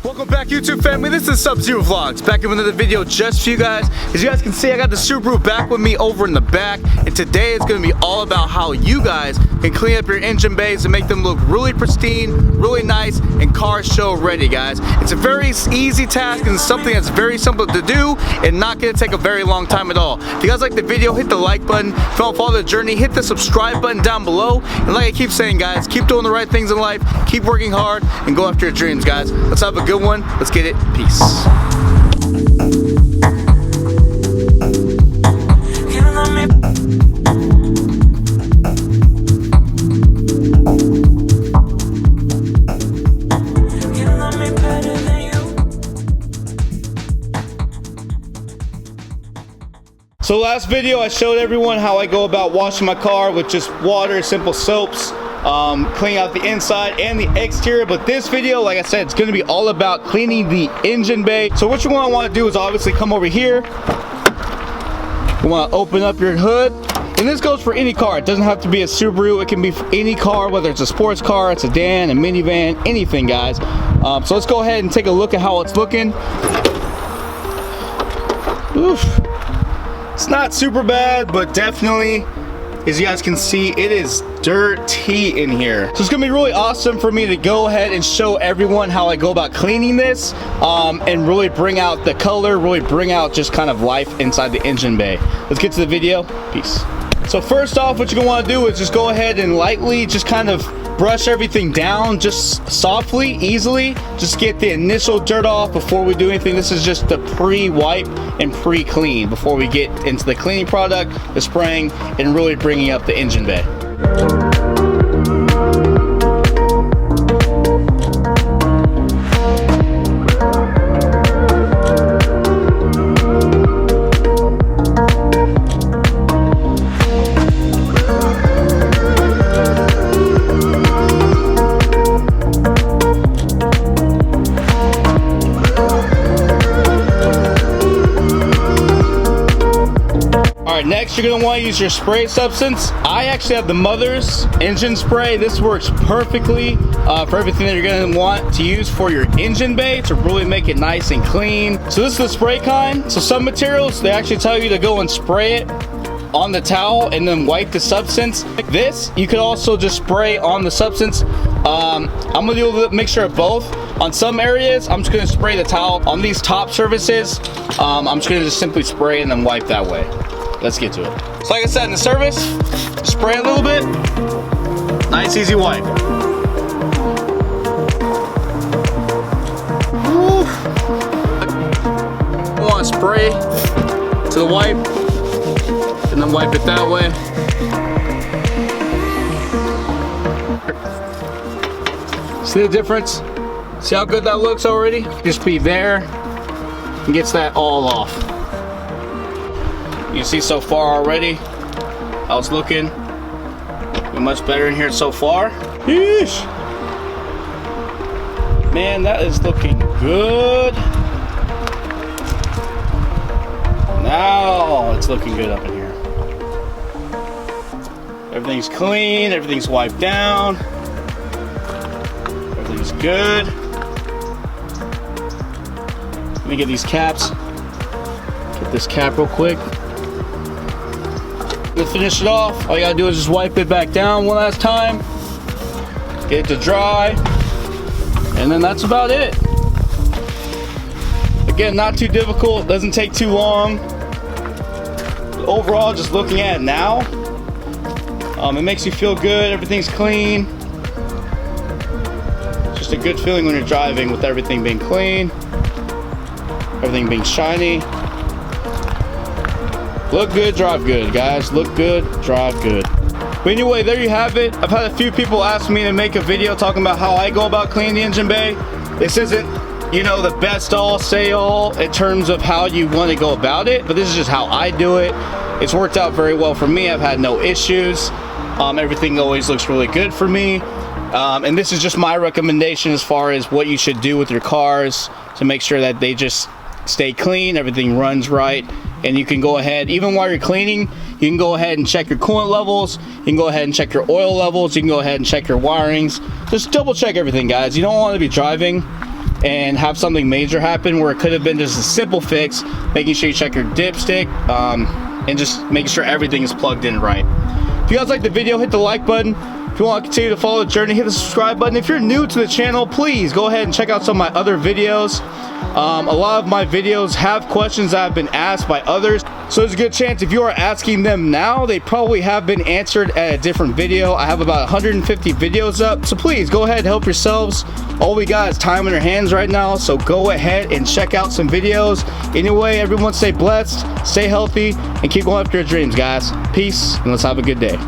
Welcome back, YouTube family. This is SUBZERU Vlogs, back with another video just for you guys. As you guys can see, I got the Subaru back with me over in the back, and today it's going to be all about how you guys can clean up your engine bays and make them look really pristine, really nice, and car show ready, guys. It's a very easy task and something that's very simple to do and not going to take a very long time at all. If you guys like the video, hit the like button. If you want to follow the journey, hit the subscribe button down below. And like I keep saying, guys, keep doing the right things in life, keep working hard, and go after your dreams, guys. Let's have a good one. Let's get it. Peace. So last video I showed everyone how I go about washing my car with just water, simple soaps, cleaning out the inside and the exterior. But this video, like I said, it's going to be all about cleaning the engine bay. So what you want to do is obviously come over here. You want to open up your hood, and this goes for any car. It doesn't have to be a Subaru. It can be for any car, whether it's a sports car, a sedan, a minivan, anything, guys. So let's go ahead and take a look at how it's looking. Oof. It's not super bad, but definitely, as you guys can see, it is dirty in here. So it's gonna be really awesome for me to go ahead and show everyone how I go about cleaning this, and really bring out the color, really bring out just kind of life inside the engine bay. Let's get to the video. Peace. So first off, what you're gonna want to do is just go ahead and lightly just kind of brush everything down, just softly, easily, just get the initial dirt off before we do anything. This is just the pre-wipe and pre-clean before we get into the cleaning product, the spraying, and really bringing up the engine bay. Next, you're going to want to use your spray substance. I actually have the Mother's engine spray. This works perfectly for everything that you're going to want to use for your engine bay to really make it nice and clean. So this is the spray kind. So some materials, they actually tell you to go and spray it on the towel and then wipe the substance. Like this, you could also just spray on the substance. I'm going to do a mixture of both. On some areas, I'm just going to spray the towel. On these top surfaces, I'm just going to just simply spray and then wipe that way. Let's get to it. So like I said, in the surface, spray a little bit. Nice, easy wipe. Woo. You want to spray to the wipe, and then wipe it that way. See the difference? See how good that looks already? Just be there and gets that all off. You see so far already how it's looking. Much better in here so far. Yeesh. Man, that is looking good. Now it's looking good up in here. Everything's clean, everything's wiped down. Everything's good. Let me get these caps. Get this cap real quick. To finish it off, all you gotta do is just wipe it back down one last time, get it to dry, and then that's about it. Again, not too difficult, doesn't take too long. Overall, just looking at it now, it makes you feel good. Everything's clean. It's just a good feeling when you're driving with everything being clean, everything being shiny. Look good, drive good, guys. Look good, drive good. But anyway, there you have it. I've had a few people ask me to make a video talking about how I go about cleaning the engine bay. This isn't, you know, the best all say all in terms of how you want to go about it, but this is just how I do it. It's worked out very well for me. I've had no issues. Everything always looks really good for me. And this is just my recommendation as far as what you should do with your cars to make sure that they just stay clean, everything runs right, and you can go ahead, even while you're cleaning, you can go ahead and check your coolant levels, you can go ahead and check your oil levels, you can go ahead and check your wirings. Just double check everything, guys. You don't want to be driving and have something major happen where it could have been just a simple fix, making sure you check your dipstick, and just making sure everything is plugged in right. If you guys like the video, hit the like button. If you want to continue to follow the journey, hit the subscribe button. If you're new to the channel, please go ahead and check out some of my other videos. A lot of my videos have questions that have been asked by others, so there's a good chance if you are asking them now, they probably have been answered at a different video. I have about 150 videos up, so please go ahead and help yourselves. All we got is time on our hands right now, so go ahead and check out some videos. Anyway, everyone stay blessed, stay healthy, and keep going after your dreams, guys. Peace, and let's have a good day.